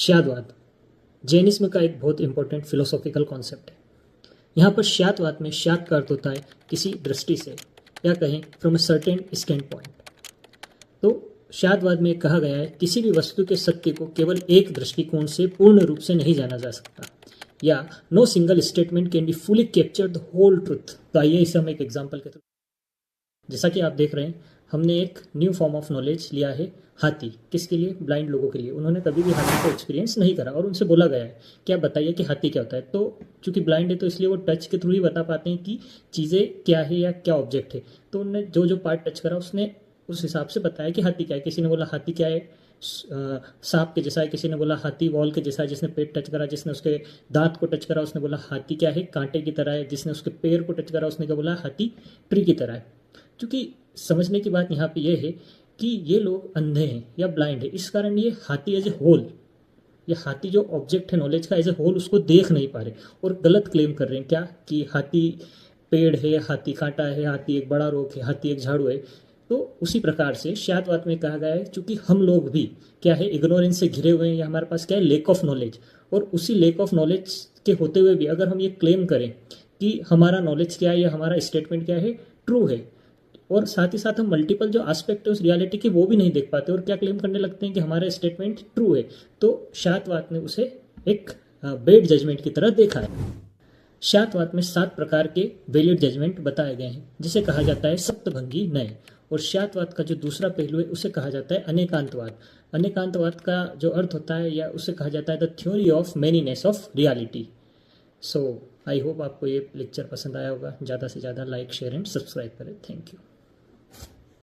श्यादवाद Jainism का एक बहुत इंपॉर्टेंट फिलोसॉफिकल कॉन्सेप्ट है। यहाँ पर श्यादवाद में श्याद का अर्थ होता है किसी दृष्टि से, या कहें from a certain stand point. तो श्यादवाद में कहा गया है किसी भी वस्तु के सत्य को केवल एक दृष्टिकोण से पूर्ण रूप से नहीं जाना जा सकता, या no single statement can be fully capture the whole truth. तो आइए इसे हम एक एग्जाम्पल के थ्रू, जैसा कि आप देख रहे हैं, हमने एक न्यू फॉर्म ऑफ नॉलेज लिया है हाथी। किसके लिए? ब्लाइंड लोगों के लिए। उन्होंने कभी भी हाथी को एक्सपीरियंस नहीं करा और उनसे बोला गया है कि आप बताइए कि हाथी क्या होता है। तो चूंकि ब्लाइंड है तो इसलिए वो टच के थ्रू ही बता पाते हैं कि चीज़ें क्या है या क्या ऑब्जेक्ट है। तो उन्होंने जो जो पार्ट टच करा उसने उस हिसाब से बताया कि हाथी क्या है। किसी ने बोला हाथी क्या है, सांप के जैसा है। किसी ने बोला हाथी वॉल के जैसा है, जिसने पेट टच करा। जिसने उसके दांत को टच करा उसने बोला हाथी क्या है, कांटे की तरह है। जिसने उसके पैर को टच करा उसने क्या बोला, हाथी ट्री की तरह है। क्योंकि समझने की बात यहाँ पे ये है कि ये लोग अंधे हैं या ब्लाइंड है, इस कारण ये हाथी एज ए होल, ये हाथी जो ऑब्जेक्ट है नॉलेज का एज ए होल, उसको देख नहीं पा रहे और गलत क्लेम कर रहे हैं। क्या कि हाथी पेड़ है, हाथी कांटा है, हाथी एक बड़ा रोक है, हाथी एक झाड़ू है। तो उसी प्रकार से श्यादवाद में कहा गया है चूंकि हम लोग भी क्या है, इग्नोरेंस से घिरे हुए हैं, या हमारे पास क्या है, लेक ऑफ नॉलेज। और उसी लेक ऑफ नॉलेज के होते हुए भी अगर हम ये क्लेम करें कि हमारा नॉलेज क्या है या हमारा स्टेटमेंट क्या है, ट्रू है, और साथ ही साथ हम मल्टीपल जो एस्पेक्ट है उस रियलिटी के वो भी नहीं देख पाते और क्या क्लेम करने लगते हैं कि हमारा स्टेटमेंट ट्रू है, तो श्यादवाद ने उसे एक बेड जजमेंट की तरह देखा है। श्यादवाद में 7 प्रकार के वैलिड जजमेंट बताए गए हैं, जिसे कहा जाता है सप्तभंगी नय। और श्यादवाद का जो दूसरा पहलू है उसे कहा जाता है अनेकांतवाद। अनेकांतवाद का जो अर्थ होता है, या उसे कहा जाता है the theory of maniness of reality. So I hope आपको ये लेक्चर पसंद आया होगा। ज़्यादा से ज़्यादा लाइक, शेयर एंड सब्सक्राइब करें। Thank you.